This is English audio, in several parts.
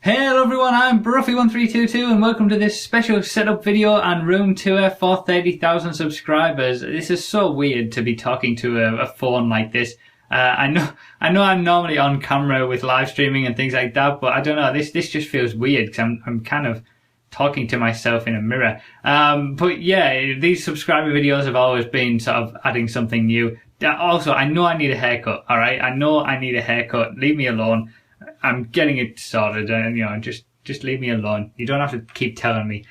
Hello everyone, I'm Bruffy1322 and welcome to this special setup video and room tour for 30,000 subscribers. This is so weird to be talking to a phone like this. I know I'm normally on camera with live streaming and things like that, but I don't know, this just feels weird because I'm kind of talking to myself in a mirror. But yeah, these subscriber videos have always been sort of adding something new. Also, I know I need a haircut, alright? I know I need a haircut, leave me alone. I'm getting it sorted, and just leave me alone. You don't have to keep telling me.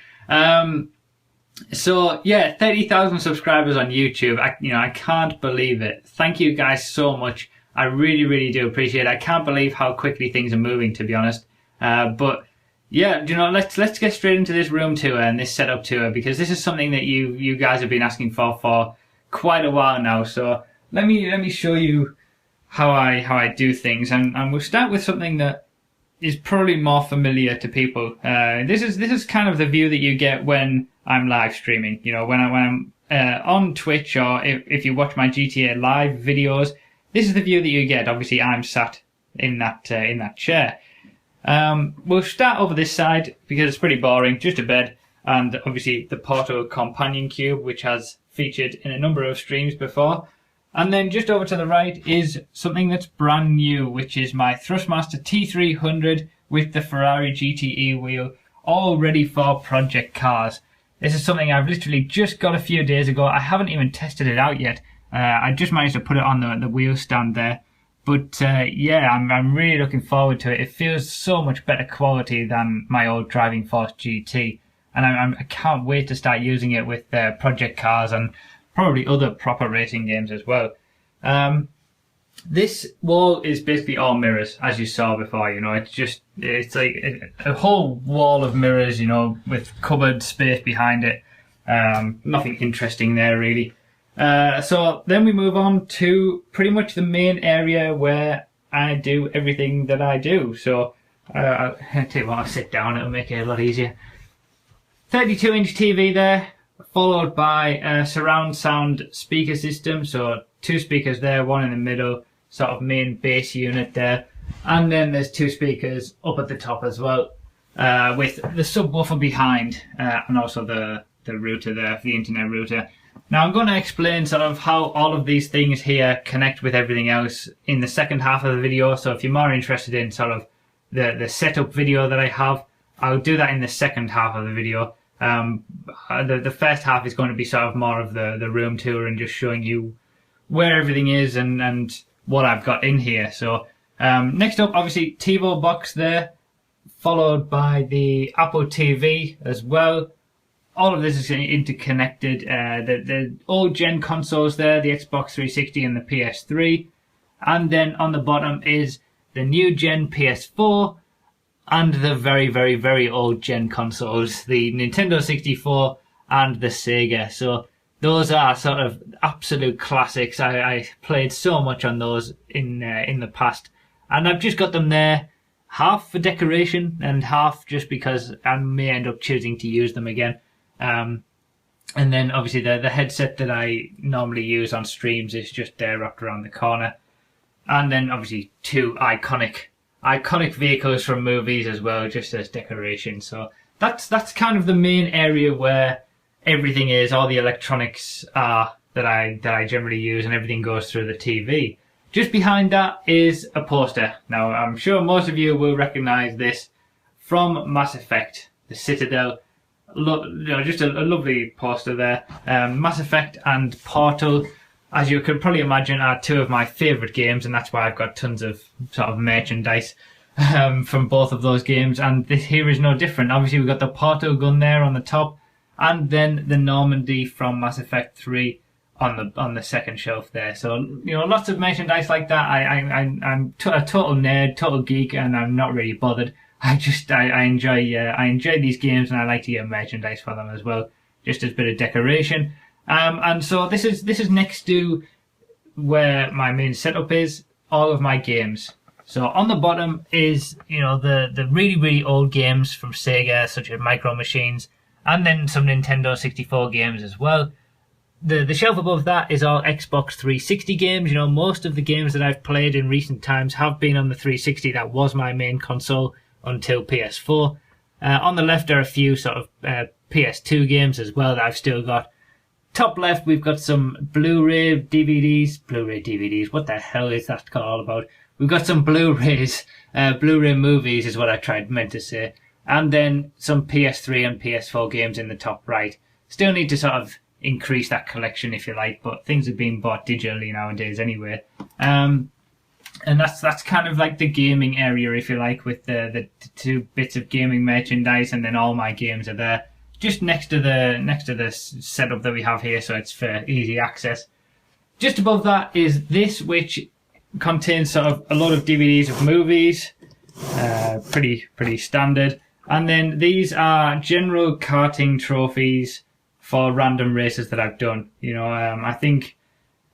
So yeah, 30,000 subscribers on YouTube. I can't believe it. Thank you guys so much. I really do appreciate it. I can't believe how quickly things are moving, to be honest. But yeah, let's get straight into this room tour and this setup tour, because this is something that you guys have been asking for quite a while now. So let me show you how I do things, and we'll start with something that is probably more familiar to people. This is kind of the view that you get when I'm live streaming. You know, when I'm on Twitch, or if you watch my GTA Live videos, this is the view that you get. Obviously, I'm sat in that chair. We'll start over this side because it's pretty boring, just a bed, and obviously the Portal companion cube, which has featured in a number of streams before. And then just over to the right is something that's brand new, which is my Thrustmaster T300 with the Ferrari GTE wheel, all ready for project cars. This is something I've literally just got a few days ago. I haven't even tested it out yet. I just managed to put it on the wheel stand there. But yeah, I'm really looking forward to it. It feels so much better quality than my old Driving Force GT. And I can't wait to start using it with project cars and probably other proper racing games as well. This wall is basically all mirrors, as you saw before. It's like a whole wall of mirrors, with cupboard space behind it. Nothing interesting there really. So then we move on to pretty much the main area where I do everything that I do. So I'll tell you what, I'll sit down, it'll make it a lot easier. 32-inch TV there, followed by a surround sound speaker system, so two speakers there, one in the middle, sort of main bass unit there, and then there's two speakers up at the top as well, with the subwoofer behind, and also the router there, the internet router. Now I'm going to explain sort of how all of these things here connect with everything else in the second half of the video, so if you're more interested in sort of the setup video that I have, I'll do that in the second half of the video. The first half is going to be sort of more of the room tour and just showing you where everything is and what I've got in here. So next up, obviously TiVo box there, followed by the Apple TV as well. All of this is interconnected. The old gen consoles there, the Xbox 360 and the PS3, and then on the bottom is the new gen PS4 and the very old gen consoles, the Nintendo 64 and the Sega. So those are sort of absolute classics. I played so much on those in the past, and I've just got them there, half for decoration and half just because I may end up choosing to use them again. And then obviously the headset that I normally use on streams is just there wrapped around the corner, and then obviously two iconic vehicles from movies as well, just as decoration. So that's kind of the main area where everything is, all the electronics are that I generally use, and everything goes through the TV. Just behind that is a poster. Now I'm sure most of you will recognise this from Mass Effect, the Citadel. Just a lovely poster there. Mass Effect and Portal, as you can probably imagine, are two of my favourite games, and that's why I've got tons of sort of merchandise from both of those games, and this here is no different. Obviously we've got the Portal gun there on the top, and then the Normandy from Mass Effect 3 on the second shelf there. So lots of merchandise like that. I'm a total nerd, total geek, and I'm not really bothered. I enjoy these games, and I like to get merchandise for them as well, just as a bit of decoration. And so this is next to where my main setup is, all of my games. So on the bottom is the really old games from Sega, such as Micro Machines, and then some Nintendo 64 games as well. The shelf above that is all Xbox 360 games. Most of the games that I've played in recent times have been on the 360. That was my main console until PS4. On the left are a few sort of PS2 games as well that I've still got. Top left, we've got some Blu-ray DVDs. What the hell is that all about? We've got some Blu-rays, Blu-ray movies is what I meant to say. And then some PS3 and PS4 games in the top right. Still need to sort of increase that collection if you like, but things are being bought digitally nowadays anyway. And that's kind of like the gaming area, if you like, with the 2 bits of gaming merchandise, and then all my games are there. Just next to the setup that we have here, so it's for easy access. Just above that is this, which contains sort of a lot of DVDs of movies, pretty standard. And then these are general karting trophies for random races that I've done. You know, I think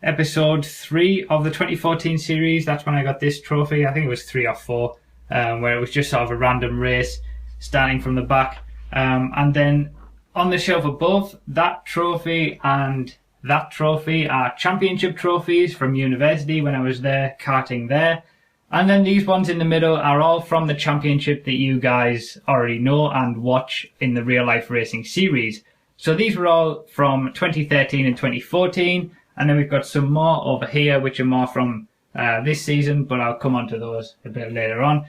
episode 3 of the 2014 series, that's when I got this trophy. I think it was 3 or 4, where it was just sort of a random race starting from the back. And then on the shelf above, that trophy and that trophy are championship trophies from university when I was there karting there. And then these ones in the middle are all from the championship that you guys already know and watch in the real life racing series. So these were all from 2013 and 2014. And then we've got some more over here, which are more from this season, but I'll come on to those a bit later on.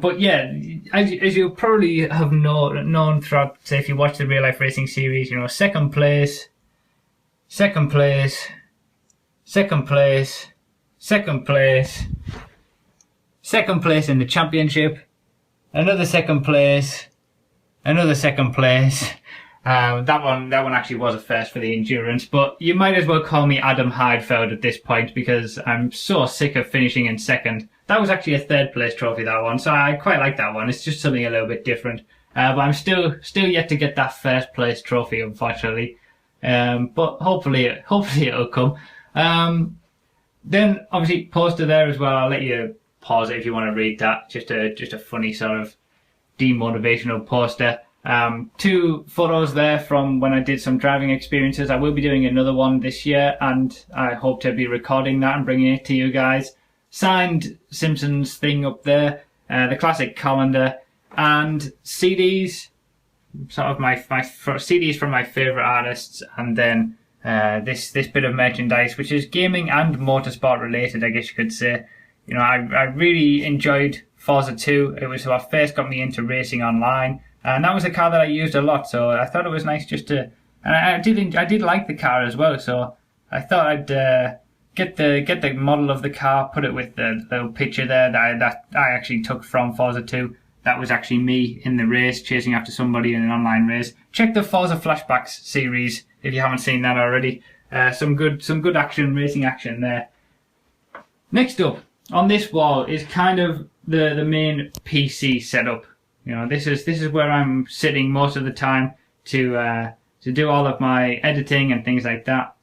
But yeah, as you probably have known throughout, say, if you watch the real life racing series, you know, second place, second place, second place, second place, second place in the championship, another second place, another second place. That one actually was a first for the endurance, but you might as well call me Adam Heidfeld at this point because I'm so sick of finishing in second. That was actually a third place trophy, that one, so I quite like that one. It's just something a little bit different. But I'm still yet to get that first place trophy, unfortunately. But hopefully it'll come. Then obviously poster there as well. I'll let you pause it if you want to read that. Just a funny sort of demotivational poster. 2 photos there from when I did some driving experiences. I will be doing another one this year, and I hope to be recording that and bringing it to you guys. Signed Simpsons thing up there, the classic calendar, and CDs, sort of my CDs from my favourite artists, and then this bit of merchandise, which is gaming and motorsport related, I guess you could say. You know, I really enjoyed Forza 2. It was what first got me into racing online. And that was a car that I used a lot, so I thought it was nice just to, and I did like the car as well, so I thought I'd get the model of the car, put it with the little picture there that I actually took from Forza 2. That was actually me in the race, chasing after somebody in an online race. Check the Forza Flashbacks series if you haven't seen that already. Some good action, racing action there. Next up on this wall is kind of the main PC setup. You know, this is where I'm sitting most of the time to do all of my editing and things like that.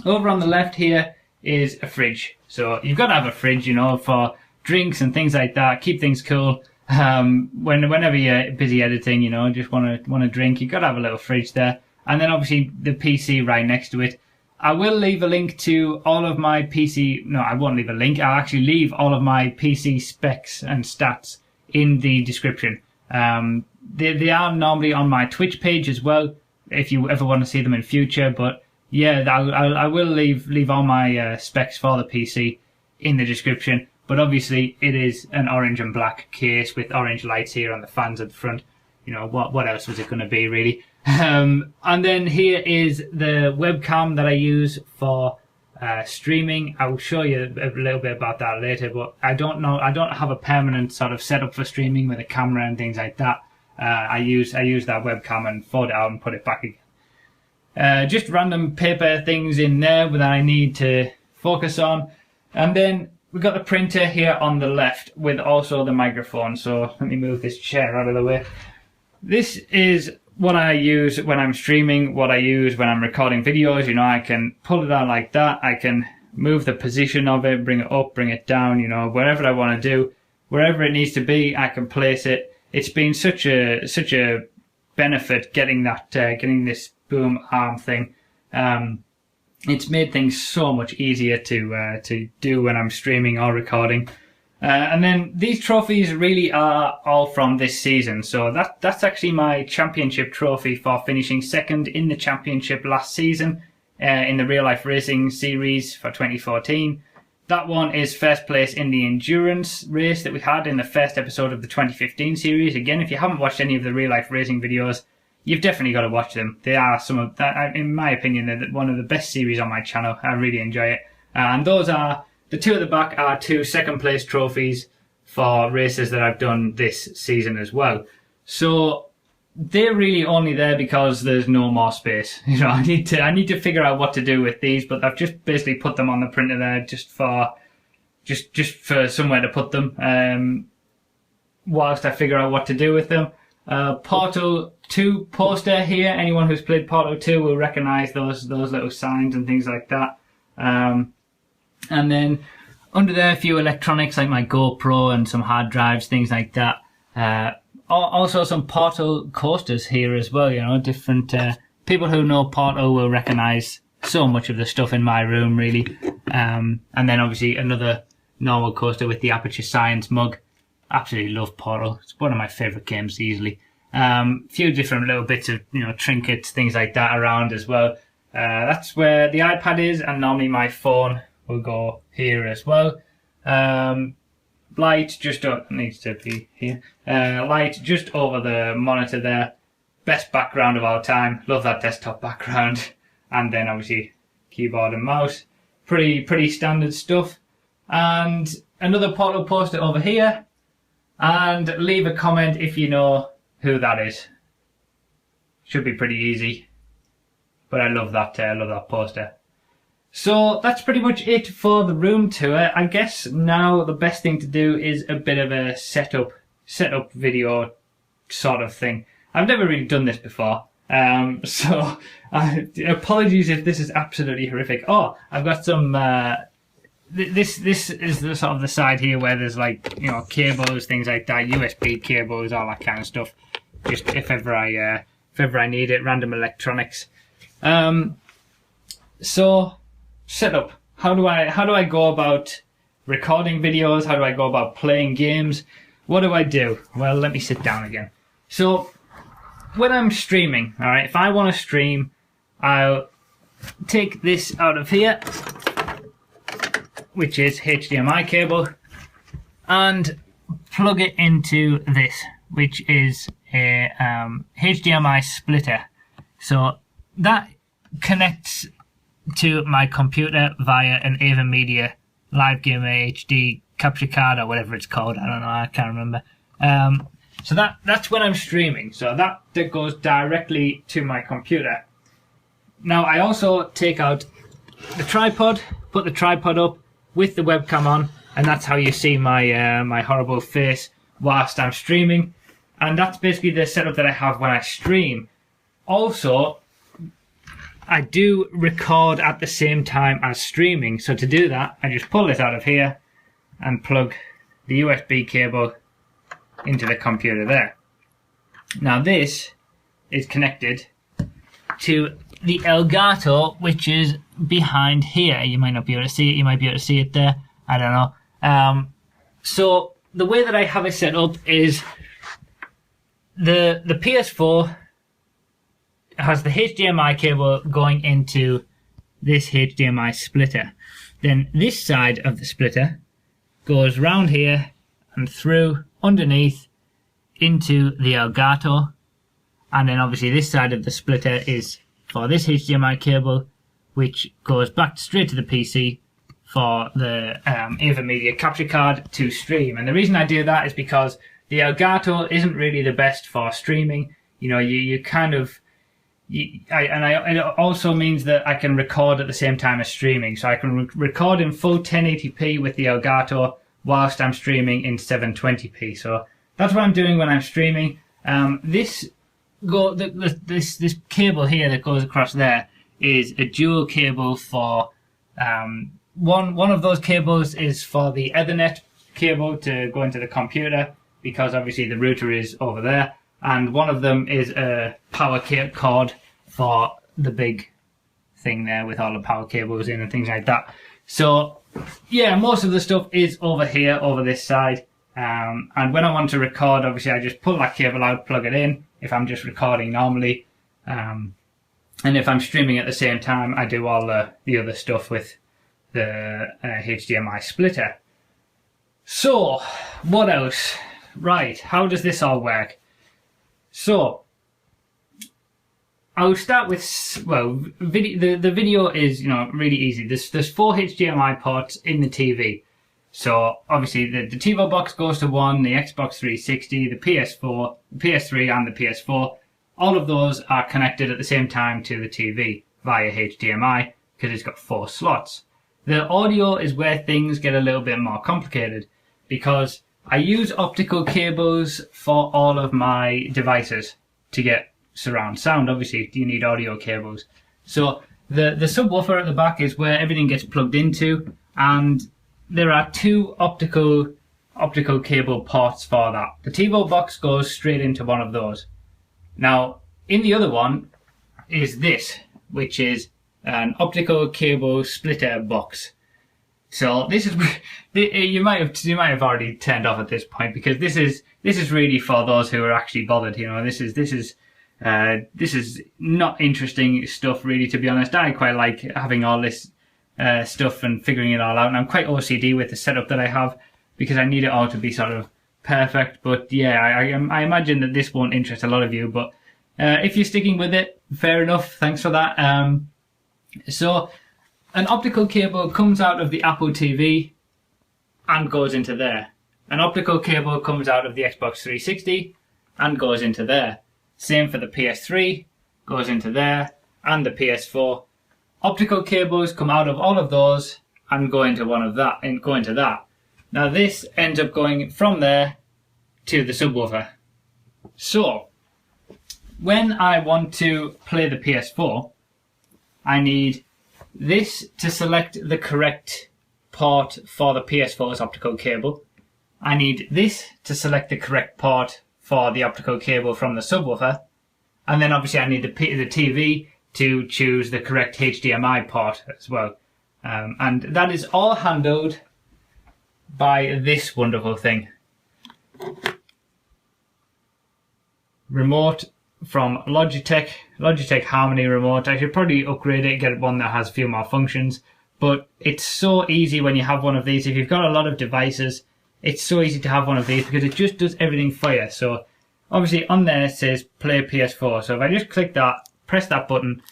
Over on the left here is a fridge. So you've got to have a fridge, you know, for drinks and things like that. Keep things cool. Whenever you're busy editing, you know, just want to drink, you've got to have a little fridge there. And then obviously the PC right next to it. I will leave a link to all of my PC. No, I won't leave a link. I'll actually leave all of my PC specs and stats in the description. They are normally on my Twitch page as well, if you ever want to see them in future. But yeah, I will leave all my specs for the PC in the description. But obviously it is an orange and black case with orange lights here on the fans at the front. You know, what else was it going to be, really? And then here is the webcam that I use for streaming. I will show you a little bit about that later, but I don't have a permanent sort of setup for streaming with a camera and things like that. I use that webcam and fold it out and put it back again. Just random paper things in there that I need to focus on. And then we've got the printer here on the left with also the microphone. So let me move this chair out of the way. This is what I use when I'm streaming, what I use when I'm recording videos. You know, I can pull it out like that. I can move the position of it, bring it up, bring it down, you know, wherever I want to do, wherever it needs to be, I can place it. It's been such a benefit getting that, getting this boom arm thing. It's made things so much easier to do when I'm streaming or recording. And then these trophies really are all from this season. So that's actually my championship trophy for finishing second in the championship last season in the real life racing series for 2014. That one is first place in the endurance race that we had in the first episode of the 2015 series. Again, if you haven't watched any of the real life racing videos, you've definitely got to watch them. They are some of that, in my opinion, they're one of the best series on my channel. I really enjoy it. And those are, the two at the back are 2 second place trophies for races that I've done this season as well. So they're really only there because there's no more space. You know, I need to figure out what to do with these, but I've just basically put them on the printer there just for somewhere to put them. Whilst I figure out what to do with them. Portal 2 poster here. Anyone who's played Portal 2 will recognise those little signs and things like that. And then under there, a few electronics like my GoPro and some hard drives, things like that. Also some Portal coasters here as well, you know, different, people who know Portal will recognise so much of the stuff in my room, really. And then obviously another normal coaster with the Aperture Science mug. Absolutely love Portal. It's one of my favourite games easily. Few different little bits of, you know, trinkets, things like that around as well. That's where the iPad is, and normally my phone will go here as well. Light just needs to be here. Light just over the monitor there. Best background of all time. Love that desktop background. And then obviously keyboard and mouse. Pretty standard stuff. And another Portal poster over here. And leave a comment if you know who that is. Should be pretty easy. But I love that poster. So that's pretty much it for the room tour. I guess now the best thing to do is a bit of a setup video sort of thing. I've never really done this before. So apologies if this is absolutely horrific. Oh, I've got some, this is the sort of the side here where there's like, you know, cables, things like that, USB cables, all that kind of stuff. Just if ever I need it, random electronics. So setup. How do I go about recording videos? How do I go about playing games? What do I do? Well, let me sit down again. So when I'm streaming, all right, if I want to stream, I'll take this out of here, which is HDMI cable, and plug it into this, which is a HDMI splitter. So that connects to my computer via an AverMedia Live Gamer HD capture card or whatever it's called. I don't know, I can't remember. So that's when I'm streaming. So that goes directly to my computer. Now I also take out the tripod, put the tripod up with the webcam on, and that's how you see my my horrible face whilst I'm streaming. And that's basically the setup that I have when I stream. Also, I do record at the same time as streaming. So to do that, I just pull this out of here and plug the USB cable into the computer there. Now this is connected to the Elgato, which is behind here. You might not be able to see it. You might be able to see it there. I don't know. So the way that I have it set up is the PS4 has the HDMI cable going into this HDMI splitter. Then this side of the splitter goes round here and through underneath into the Elgato. And then obviously this side of the splitter is for this HDMI cable, which goes back straight to the PC for the AverMedia capture card to stream. And the reason I do that is because the Elgato isn't really the best for streaming. You know, you kind of... it also means that I can record at the same time as streaming. So I can record in full 1080p with the Elgato whilst I'm streaming in 720p. So that's what I'm doing when I'm streaming. This cable here that goes across there is a dual cable for one of those cables is for the Ethernet cable to go into the computer, because obviously the router is over there. And one of them is a power cord for the big thing there with all the power cables in and things like that. So yeah, most of the stuff is over here, over this side. And when I want to record, obviously I just pull that cable out, plug it in, if I'm just recording normally. And if I'm streaming at the same time, I do all the other stuff with the HDMI splitter. So, what else? Right, how does this all work? So, I'll start with, well, the video is, you know, really easy. There's 4 HDMI ports in the TV. So obviously the TiVo box goes to one, the Xbox 360, the PS4, the PS3 and the PS4. All of those are connected at the same time to the TV via HDMI because it's got 4 slots. The audio is where things get a little bit more complicated because I use optical cables for all of my devices to get surround sound. Obviously you need audio cables. So the subwoofer at the back is where everything gets plugged into, and there are 2 optical cable ports for that. The TiVo box goes straight into one of those. Now, in the other one is this, which is an optical cable splitter box. So this is you might have already turned off at this point, because this is really for those who are actually bothered. You know, this is not interesting stuff really, to be honest. I quite like having all this stuff and figuring it all out, and I'm quite OCD with the setup that I have because I need it all to be sort of perfect. But yeah, I imagine that this won't interest a lot of you, but if you're sticking with it, fair enough, thanks for that. So an optical cable comes out of the Apple TV and goes into there. An optical cable comes out of the Xbox 360 and goes into there. Same for the PS3, goes into there, and the PS4. Optical cables come out of all of those and go into that. Now this ends up going from there to the subwoofer. So when I want to play the PS4, I need this to select the correct port for the PS4's optical cable. I need this to select the correct port for the optical cable from the subwoofer. And then obviously I need the TV to choose the correct HDMI port as well. And that is all handled by this wonderful thing. Remote from Logitech Harmony remote. I should probably upgrade it, get one that has a few more functions. But it's so easy when you have one of these. If you've got a lot of devices, it's so easy to have one of these because it just does everything for you. So obviously on there it says play PS4. So if I just click that, press that button,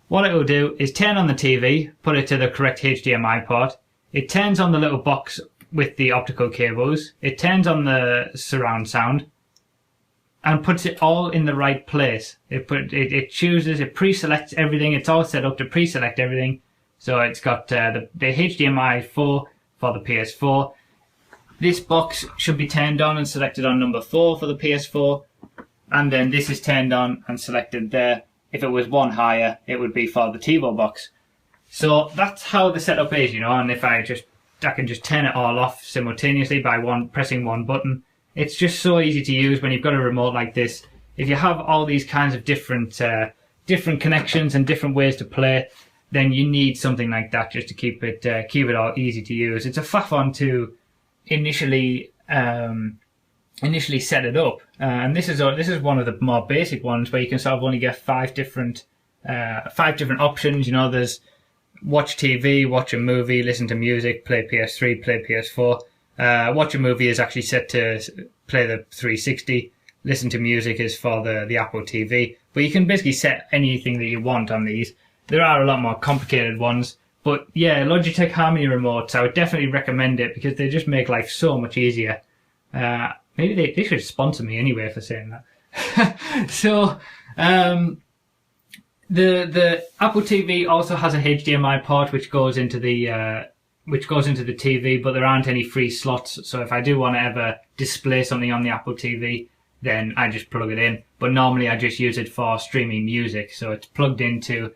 what it will do is turn on the TV, put it to the correct HDMI port. It turns on the little box with the optical cables. It turns on the surround sound and puts it all in the right place. It pre-selects everything. It's all set up to pre-select everything. So it's got the HDMI 4 for the PS4. This box should be turned on and selected on number 4 for the PS4. And then this is turned on and selected there. If it was one higher, it would be for the TiVo box. So that's how the setup is, you know, and if I can just turn it all off simultaneously by pressing one button. It's just so easy to use when you've got a remote like this. If you have all these kinds of different connections and different ways to play, then you need something like that just to keep it all easy to use. It's a faff on to initially set it up, and this is one of the more basic ones where you can sort of only get 5 different options. You know, there's watch TV, watch a movie, listen to music, play PS3, play PS4. Watch a movie is actually set to play the 360. Listen to music is for the Apple TV. But you can basically set anything that you want on these. There are a lot more complicated ones, but yeah, Logitech Harmony remotes, I would definitely recommend it because they just make life so much easier. Maybe they should sponsor me anyway for saying that. So, the Apple TV also has a HDMI port which goes into the TV, but there aren't any free slots. So if I do want to ever display something on the Apple TV, then I just plug it in. But normally I just use it for streaming music. So it's plugged into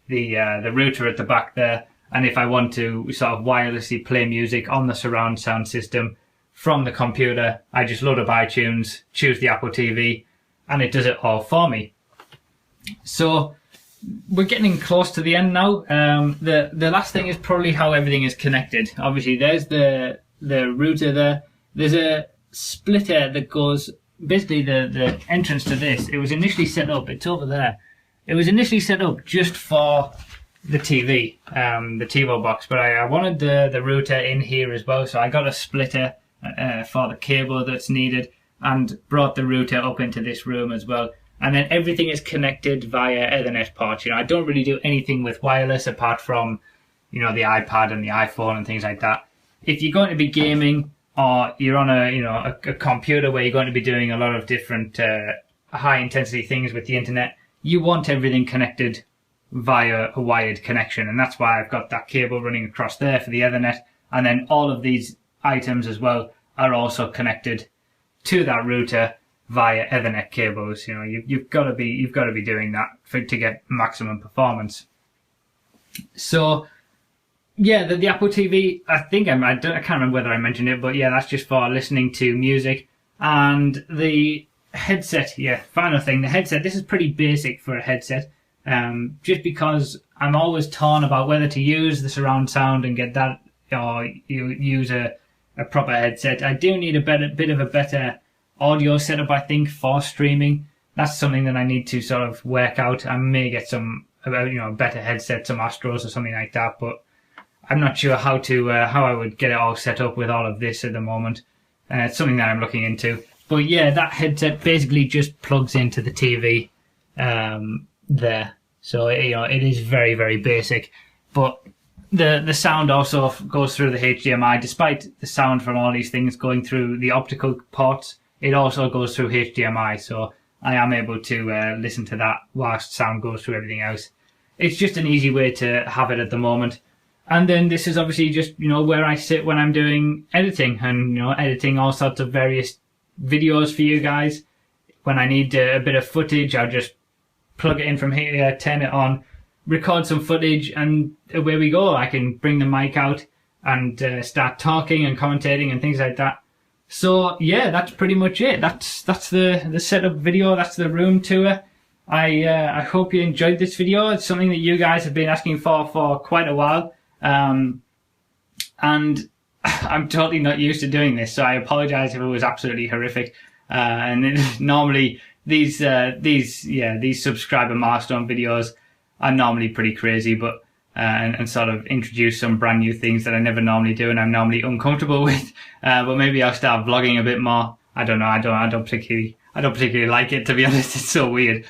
the router at the back there. And if I want to sort of wirelessly play music on the surround sound system from the computer, I just load up iTunes, choose the Apple TV, and it does it all for me. So we're getting close to the end now. The last thing is probably how everything is connected. Obviously, there's the router there. There's a splitter that goes, basically the entrance to this. It was initially set up, it's over there. It was initially set up just for the TV, the TiVo box, but I wanted the router in here as well, so I got a splitter for the cable that's needed and brought the router up into this room as well. And then everything is connected via Ethernet ports. You know, I don't really do anything with wireless apart from, you know, the iPad and the iPhone and things like that. If you're going to be gaming or you're on a computer where you're going to be doing a lot of different high intensity things with the internet, you want everything connected via a wired connection, and that's why I've got that cable running across there for the Ethernet, and then all of these items as well are also connected to that router via Ethernet cables. You know, you've got to be doing that to get maximum performance. So yeah, the Apple TV, I think I can't remember whether I mentioned it, but yeah, that's just for listening to music. And the headset, yeah, final thing, the headset. This is pretty basic for a headset. Just because I'm always torn about whether to use the surround sound and get that, or you use a proper headset. I do need a bit of a better audio setup, I think, for streaming. That's something that I need to sort of work out. I may get some, a better headset, some Astros or something like that, but I'm not sure how I would get it all set up with all of this at the moment. It's something that I'm looking into. But yeah, that headset basically just plugs into the TV there. So it is very, very basic, but the sound also goes through the HDMI. Despite the sound from all these things going through the optical ports, it also goes through HDMI. So I am able to listen to that whilst sound goes through everything else. It's just an easy way to have it at the moment. And then this is obviously just where I sit when I'm doing editing, and editing all sorts of various videos for you guys. When I need a bit of footage, I'll just plug it in from here, turn it on, record some footage, and away we go. I can bring the mic out and start talking and commentating and things like that. So yeah, that's pretty much it. That's the setup video. That's the room tour. I hope you enjoyed this video. It's something that you guys have been asking for quite a while, and I'm totally not used to doing this, so I apologize if it was absolutely horrific. Normally these subscriber milestone videos are normally pretty crazy, but and sort of introduce some brand new things that I never normally do and I'm normally uncomfortable with. But maybe I'll start vlogging a bit more. I don't know. I don't particularly like it, to be honest. It's so weird.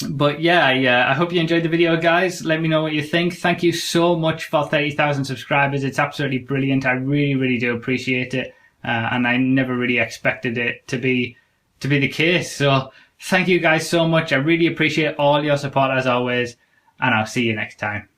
But yeah, I hope you enjoyed the video, guys. Let me know what you think. Thank you so much for 30,000 subscribers. It's absolutely brilliant. I really, really do appreciate it. And I never really expected it to be the case. So thank you guys so much. I really appreciate all your support as always, and I'll see you next time.